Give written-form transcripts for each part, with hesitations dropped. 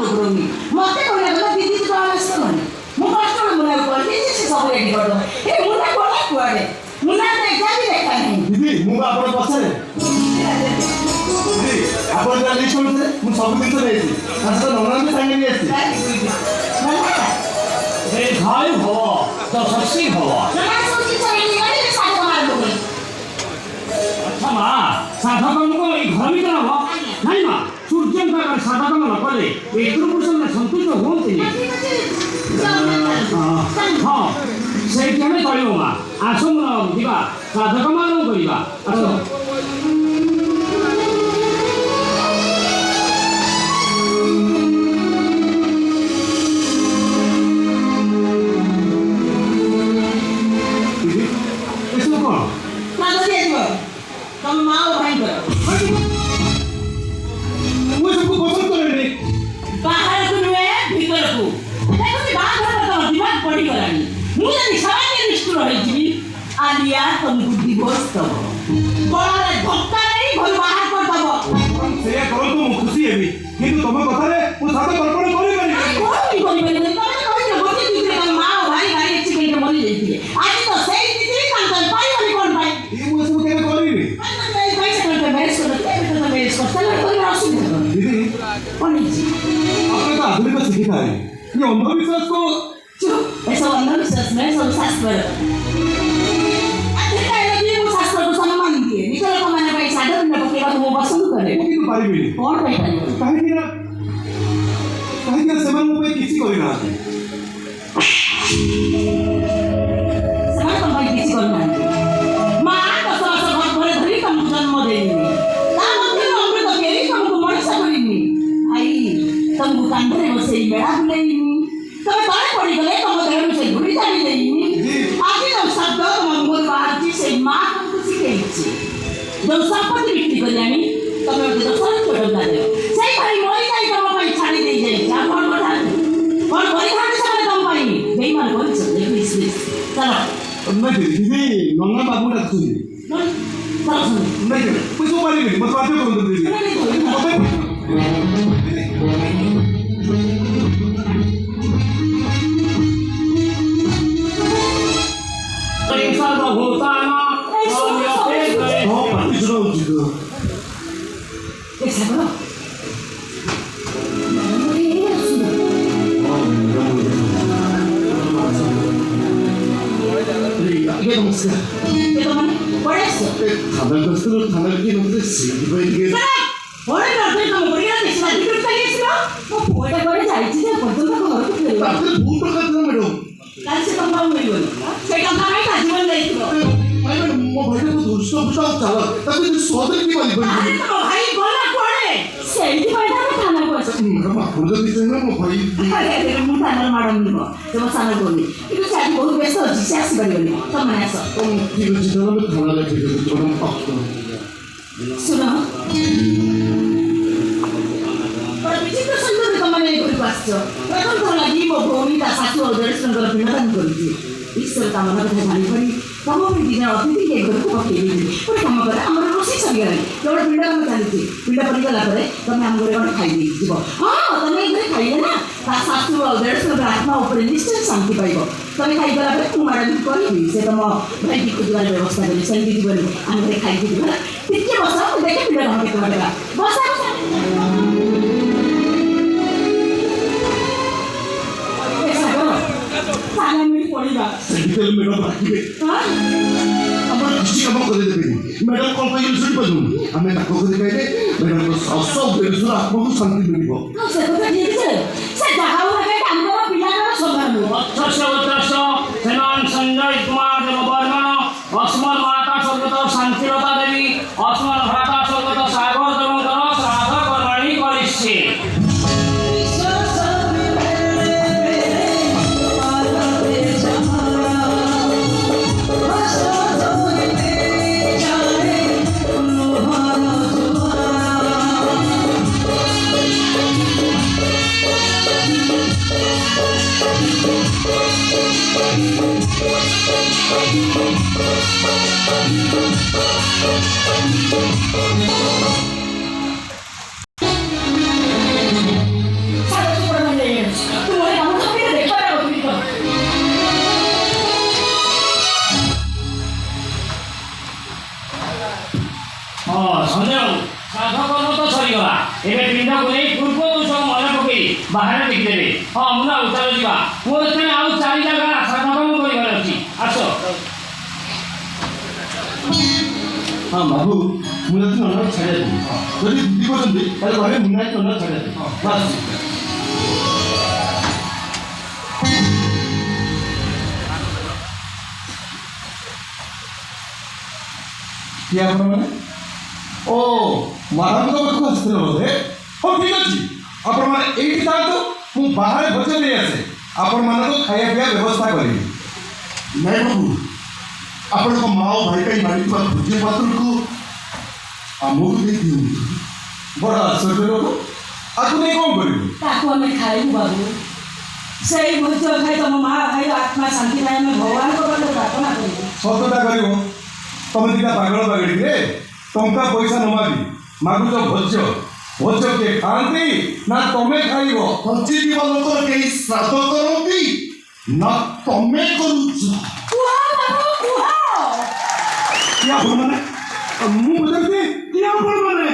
डुबुनी मते कहले गला दीदी तो आलस करनी मु कष्ट मुना को दीदी से सब रेडी कर दो ए मुना कोला कुआडे मुना तो एका भी देखा नहीं दीदी मु आपण पछरे दीदी आपण जा लिस्ट में मु सब दिन तो लेছি আচ্ছা নরনাম সাঙ্গে নিয়ে আসছি ए भाई हो तो सच्ची हो ना सोची चली गई साथ मार लोगे अच्छा मां साधा काम को ई घर में ना हो नहीं मां सूर्य का अगर साधा काम न करे एतुर पुरुष में संतुष्ट होते हां से केमे करियो मां आसो मन दिबा साधा काम न करिबा आसो तुम माँ और भाई करो वो सबको पसंद करे बाहर को नुए भीतर को देखो कि बाहर का दिमाग पड़ी गलानी मुझे निशान के रिश्ते रही थी आलिया तुम बुद्धि बोझ तब बड़ा धक्का नहीं घर बाहर कर तब से करो तो खुशी है भी किंतु तुम कथा रे वो साथे कल्पना करी कोई नहीं तब गोटे दिखे तुम माँ और भाई गाड़ी एक्सीडेंट मरी जाती आज तो सही दिखे काम कर पाई वाली कौन भाई ये वो सब केना करी दीदी आपने तो आधुनिक सीखा है ये अंधविश्वास को चुप ऐसा अंधविश्वास में सब शास्त्र अच्छा ये वो शास्त्र को सम्मान दिए निकल को मैंने भाई साधु ने पके बात वो पसंद करे वो किनु पारिबी कौन भाई पारिबी काहे कि सेमान को किसी करी ना सेमान को भाई किसी करी ना मां तो सब घर भरे धरी कम जन्म देनी तुम कांधरे बसे बेड़ा बुलेनी तुम तले पड़ी गले तुम देह में से घुड़ी जानी लेनी आगे तुम शब्द तुम बोल बाहर जी से मां तुमको सिखेची जब संपत्ति बिक्री कर जानी तुम उसे तो सब छोड़ दे सही भाई मोई जाई तुम भाई छाड़ी दे जाए क्या कौन बता कौन बोली खाने से तुम भाई बेईमान बोल सकते प्लीज चलो मैं दीदी नंगा बाबू रखूंगी चलो सुन नहीं मैं तो पारिबी मत बात करो दीदी सुनो प्रथम थर लागि म भूमि का साथी दर्शन गरेर पिण्डदान गरिदिए ईश्वर कामना कथा जानी पनि तब पनि दिन अतिथि के गरेको पकेइदिए पुरै काम गरे हाम्रो रोषै सकिगले एउटा पिण्डदान जानिथे पिण्ड परिगला परे तमे हम गरे पनि खाइदिए जीव तमे गरे खाइले ना ता साथी दर्शन गरेर आत्मा उपर निश्चय शान्ति पाइबो तमे खाइगला परे कुमार गरिदिए से त म भाइको दुवार व्यवस्था गरे सन्धि गरे हामीले खाइदिए होला त्यति बसा देखे पिण्डदान के गरेर बसा मैडम मैडम कौन पाई सुनी पाजु हमें ताको को कहले मैडम को सब बेसुर आत्मा को शांति मिलिबो से तो ठीक छे से जाहाउ हके हमरो पिलार समान अक्षरवत्रस्य सेनान संजय कुमार देववर्मन अस्मन माता स्वर्गत शांतिलता देवी अस्मन भ्राता स्वर्गत सागर देवकर साधक कर्मणि करिष्ये What? ବାହାରେ ଦେଖିଦେବେ। ହଁ ମୁଁ ନା ଉତ୍ତର ଯିବା। ମୋର ଏଥିରେ ଆଉ 4 ଜାଗା ସମାଗମ କରିବାର ଅଛି। ଆସ। ହଁ ବାବୁ ମୁଁ ଯଦି ନନା ଛାଡ଼ିଦେବି ଯଦି ଦିଦି କହୁଛନ୍ତି ତାହେଲେ ଘରେ ମୁନା ନନା ଛାଡ଼ିଦେବି ବାସ୍। କିଏ ଆପଣମାନେ? ଓ ମହାରାଜଙ୍କ ପାଖକୁ ଆସିଥିଲେ ବୋଧେ? ହଉ ଠିକ୍ ଅଛି ଆପଣମାନେ ଏଇଠି ଥାଆନ୍ତୁ ମୁଁ ବାହାରେ ଭୋଜନ ନେଇ ଆସେ ଆପଣମାନଙ୍କୁ ଖାଇବା ପିଇବା ବ୍ୟବସ୍ଥା କରିବି। ନାଇଁ ବାବୁ ଆପଣଙ୍କ ମା ଓ ଭାଇ ପାଇଁ ମାରିଥିବା ଭୋଜ୍ୟ ପାତ୍ରକୁ ଆମକୁ ଦେଇ ଦିଅନ୍ତୁ। ବଡ଼ ଆଶ୍ଚର୍ଯ୍ୟ ଲୋକ ଆକୁ ନେଇ କ'ଣ କରିବୁ? ତାକୁ ଆମେ ଖାଇବୁ ବାବୁ। ସେଇ ଭୋଜ୍ୟ ଖାଇ ତମ ମା ଭାଇ ଆତ୍ମା ଶାନ୍ତି ପାଇଁ ଆମେ ଭଗବାନଙ୍କ ପାଖରେ ପ୍ରାର୍ଥନା କରିବୁ। ସତଟା କରିବ ତମେ ଦିଟା ପାଗଳ ପାଗଳିରେ ଟଙ୍କା ପଇସା ନ ମାଗି ମାଗୁଛ ଭୋଜ୍ୟ। ଭୋଜ୍ୟ କିଏ ଖାଆନ୍ତି ନା ତମେ ଖାଇବ? ବଞ୍ଚିଥିବା ଲୋକର କେହି ଶ୍ରାଦ୍ଧ କରନ୍ତି ନା ତମେ କରୁଛ? କିଏ ଆପଣମାନେ? ମୁଁ ପଚାରୁଛି କିଏ ଆପଣମାନେ?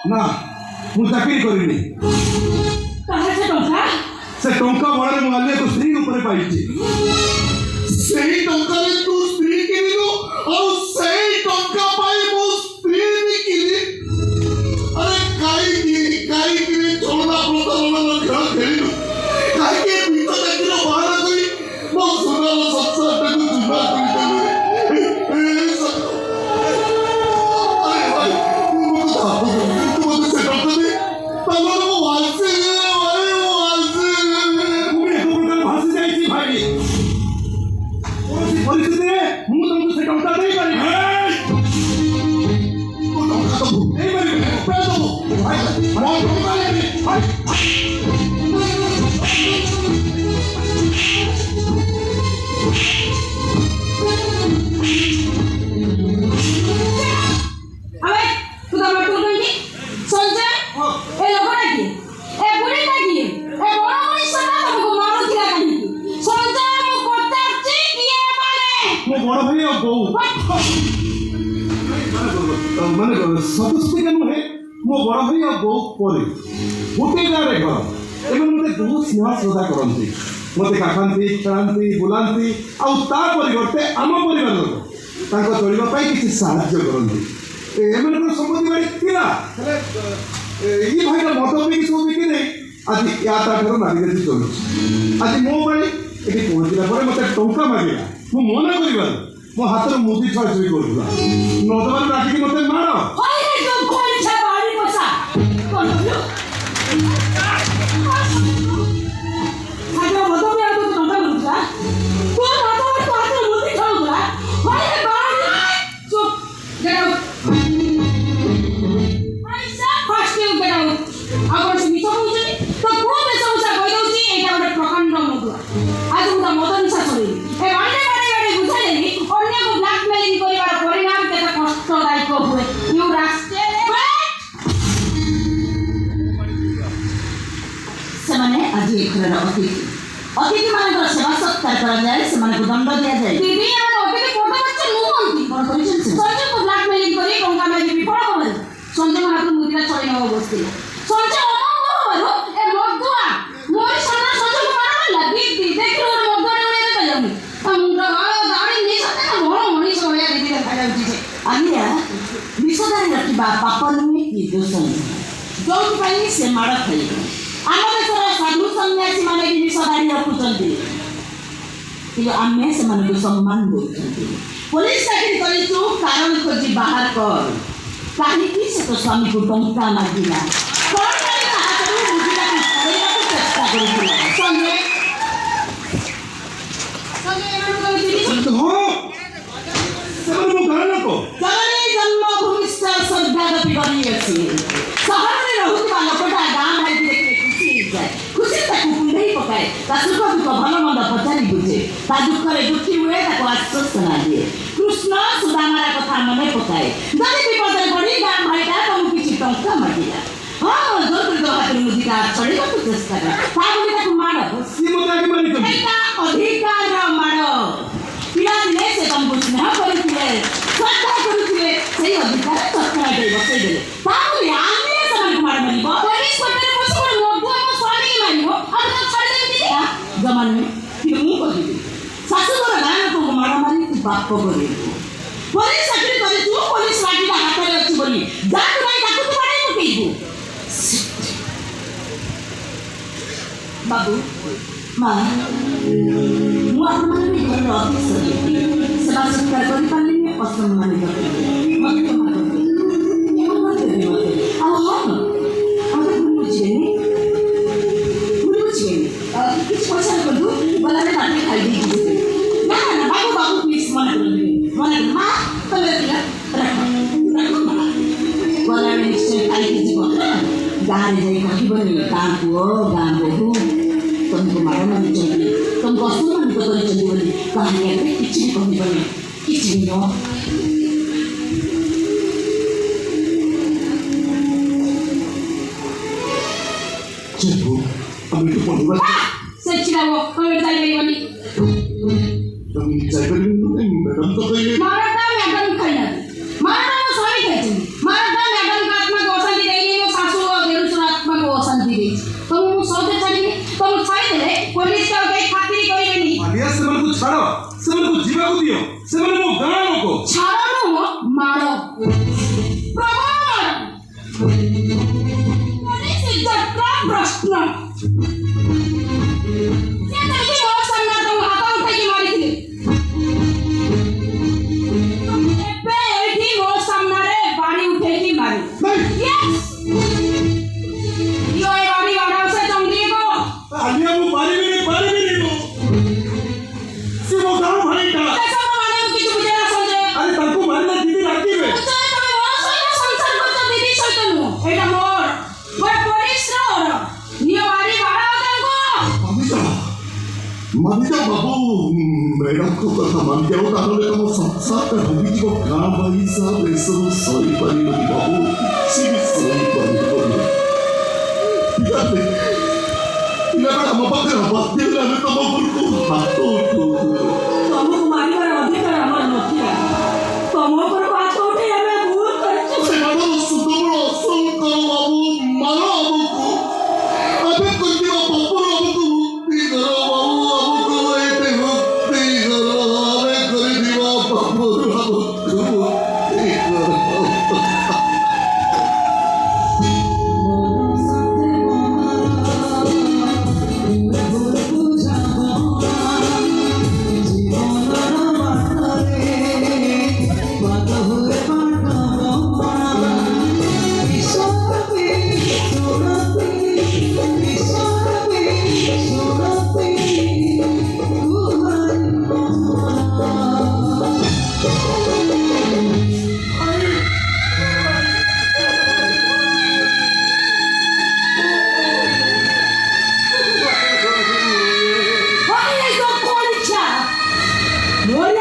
ନା ମୁଁ ଚାକିରି କରିନି। ସେ ଟଙ୍କା ବଳରେ ମୁଁ ଆଲିଆକୁ ସ୍ତ୍ରୀ ଉପରେ ପାଇଛି। ସେଇ ଟଙ୍କାରେ ତୁ ସ୍ତ୍ରୀ କିଣିଲୁ ଆଉ ସେଇ ଟଙ୍କା ପାଇଁ ମୁଁ ସ୍ତ୍ରୀ ବିକିଲି। ଆରେ କାହିଁକି ଚଳନା ପ୍ରତାରଣାର ଖେଳ ଖେଳିଲୁ? କାହିଁକି ପିତ ଚାକିର ବାହାର କରି ମୋ ସୁନାର ସଂସାରଟାକୁ ଚୂନା କରିଦେଲୁ? ପରିସ୍ଥିତିରେ ମୁଁ ତମକୁ ସେ ଟଙ୍କା ଦେଇପାରିବି। ବଡ଼ ଭାଇ ଆଉ ବୋଉ ମାନେ ସତସ୍ତିକା ନୁହେଁ। ମୋ ବଡ଼ ଭାଇ ଆଉ ବୋଉ ପରେ ଗୋଟେ ଗାଁରେ ଘର। ଏମାନେ ମୋତେ ବହୁତ ସ୍ନେହ ଶ୍ରଦ୍ଧା କରନ୍ତି, ମୋତେ କାଖାନ୍ତି, ଖେଳାନ୍ତି, ବୁଲାନ୍ତି ଆଉ ତା ପରିବର୍ତ୍ତେ ଆମ ପରିବାର ଲୋକ ତାଙ୍କ ଚଳିବା ପାଇଁ କିଛି ସାହାଯ୍ୟ କରନ୍ତି। ଏମାନଙ୍କର ସମ୍ପତ୍ତି ବାଡ଼ି ଥିଲା, ହେଲେ ଏଇ ଭାଇର ମଦ ପିଇକି ସବୁ ବିକି ନେଇ ଆଜି ୟା ତାଠାରୁ ମାଗିଦେଇ ଚଳୁଛି। ଆଜି ମୋ ପାଳି ଏଠି ପହଞ୍ଚିଲା ପରେ ମୋତେ ଟଙ୍କା ମାଗିଲା। ମୁଁ ମନା କରିବାରୁ ମୋ ହାତରୁ ମୁଦି ଛୁଆଛୁଇ କରୁଥିଲା। ନଦବାରୁ ଡାକିକି ମୋତେ ମାର। अतिथि मानकर सेवा सत्कार करा जाए, सेमानक दंड दिया जाए। दीदी हम अतिथि कोटा बच्चा नुहंती कोन करिसन संजय को ब्लैकमेलिंग करी टंका मागी विफल होबे। संजय हाथ मुद्रा चले न बसती संजय अमंग होबो ए मधुआ मोर सामने संजय को मारला दीदी देखलो मधुआ ने उड़े दे जाऊनी हम मुंडा गाड़ी नहीं सकते ना मोर ପାପ ନୁହେଁ କି ଦୋଷ ନୁହେଁ ଯୋଉଥିପାଇଁ ସେ ମାଡ଼ ଖାଇବ। ଆମ ଦେଶର ସାଧୁ ସନ୍ନ୍ୟାସୀମାନେ ବି ବିଷ ଗାଡ଼ି ରଖୁଛନ୍ତି କିନ୍ତୁ ଆମେ ସେମାନଙ୍କୁ ସମ୍ମାନ ଦେଉଛନ୍ତି। ପୋଲିସ ଚାକିରି କରିଛୁ କାରଣ ଖୋଜି ବାହାର କର କାହିଁକି ସେ ତ ସ୍ୱାମୀକୁ ଟଙ୍କା ମାଗିଲା କ'ଣ ପାଇଁ ତା ହାତରୁ ବୁଝିବାକୁ ଛଡ଼େଇବାକୁ ଚେଷ୍ଟା କରୁଥିଲା। ସଞ୍ଜୟ ଜନନୀ ଜନ୍ମଭୂମିଶ୍ଚ ସ୍ୱର୍ଗାଦପି କରିଅଛି। ସହରରେ ରହୁଥିବା ଲୋକଟା ଗାଁ ଭାଇକି ଦେଖିଲେ ଖୁସି ହେଇଯାଏ। ଖୁସି ତାକୁ କୁଣ୍ଢେଇ ପକାଏ ତା ସୁଖ ଦୁଃଖ ଭଲ ମନ୍ଦ ପଚାରି ବୁଝେ ତା ଦୁଃଖରେ ଦୁଃଖୀ ହୁଏ ତାକୁ ଆଶ୍ୱାସନା ଦିଏ। କୃଷ୍ଣ ସୁଦାମାର କଥା ମନେ ପକାଏ ଯଦି ବିପଦରେ ପଡ଼ି ଗାଁ ଭାଇଟା ତମକୁ କିଛି ଟଙ୍କା ମାଗିଲା ଯୌତୁକ ହାତରୁ ମୁଦିଟା ଛଡ଼େଇବାକୁ ଚେଷ୍ଟା କରେ ତା ବୋଲି ତାକୁ ମାଡ଼ ଏଇଟା ଅଧିକାର ମାଡ଼। ପିଲାଦିନେ ସେ ତମକୁ ସ୍ନେହ କରୁଥିଲେ ଶ୍ରଦ୍ଧା କରୁଥିଲେ ସେଇ ଅଧିକାର ଚକଡ଼ା ଦେଇ ବସେଇ ଦେଲେ ତା ବୋଲି ଆମେ ସେମାନଙ୍କୁ ମାଡ଼ ମାରିବ ପୋଲିସ କୋର୍ଟରେ ବସି କ'ଣ ମଧ୍ୟ ଆମ ସ୍ୱାମୀକି ମାରିବ ଆଉ ତାକୁ ଛାଡ଼ିଦେବି ଜମା ନୁହେଁ। କିନ୍ତୁ ମୁଁ କହିବି ଶାଶୁଘର ଗାଁ ଲୋକଙ୍କୁ ମାଡ଼ ମାରି ତୁ ପାପ କରିବୁ। ପୋଲିସ ଚାକିରି କରିଛୁ ପୋଲିସ ବାଟିଟା ହାତରେ ଅଛି ବୋଲି ଯାହାକୁ ନାହିଁ ତାକୁ ତୁ ବାଡ଼େଇ ପକେଇବୁ। ବାବୁ ମା ମୁଁ ଆପଣମାନେ ଘରର ଅଫିସର ସେବା ସତ୍କାର କରିପାରିଲିନି ଅସମ୍ମାନିତ କରିବେ ମୋତେ କ୍ଷମା କରିବେ ଦେବେ ମୋତେ ଆଉ ହଁ ମୋତେ ଭୁଲ ବୁଝିବେନି କିଛି ପଇସା ରଖନ୍ତୁ ଗଲାବେଳେ ତାପରେ ଖାଇଦେଇ ଯିବେ। ନା ନା ବାବୁ ବାବୁ ପ୍ଲିଜ ମନେ କରନ୍ତୁ ମନେ କର ମା ତମେ ପିଲା ରଖ ଗଲାବେଳେ ନିଶ୍ଚୟ ଖାଇକି ଯିବ ଗାଁରେ ଯାଇ କହିବନି ଗାଁ ପୁଅ ଗାଁ ବୋହୂ ତମକୁ ମାଡ଼ ମାରିଛନ୍ତି ତମକୁ ଅସମ୍ମାନିତ କରିଛନ୍ତି ବୋଲି କାହାଣୀ ଏବେ କିଛି ବି କହିବନି କିଛି ବି ନୁହଁ। ସେ ଛିଡ଼ାବ ତମେ ଯାଇପାରିବନି ମାରଟା ମ୍ୟାଡାମ ଖାଇନାହାନ୍ତି ମାରଟା ମୋ ସ୍ୱାମୀ ଖାଇଛନ୍ତି ମାରଟା ମ୍ୟାଡାମଙ୍କ ଆତ୍ମାକୁ ଅଶାନ୍ତି ଦେଇନି ମୋ ଶାଶୁ ଓ ଦେଢ଼ଶୁର ଆତ୍ମାକୁ ଅଶାନ୍ତି ଦେଇଛି ତମକୁ ମୁଁ ସହଜରେ ଛାଡ଼ିବି ତମକୁ ଛାଡ଼ିଦେଲେ ପୋଲିସ ଆଉ କେହି ଖାତିରି କରିବେନି। ସେମାନଙ୍କୁ ଛାଡ଼ ସେମାନଙ୍କୁ ଯିବାକୁ ଦିଅ ସେମାନେ ମୋ ଗାଁ ଲୋକ। ଛାଡ଼ ନୁହଁ ମାଡ଼ ପୋଲିସ ଯାତ୍ରା ପ୍ରଶ୍ନ मानिजाओ बाबू मैडम को कथा मान जाओ ताहले तुम संसार का डूबी जीव गाँ भाई साहब एसबू सही पारि बाबू किसी सही पारि पिलाटा आम पाखे बात दिले आम तुम को हाथ उठू तुमको मारिबार अधिकार हमर नथिला तुम ऊपर हाथ उठे हमें भूल करछु से बाबू सुदबड़ असल करो बाबू मारो हमको अबे कुछ बाबू हमको मुक्ति करो What?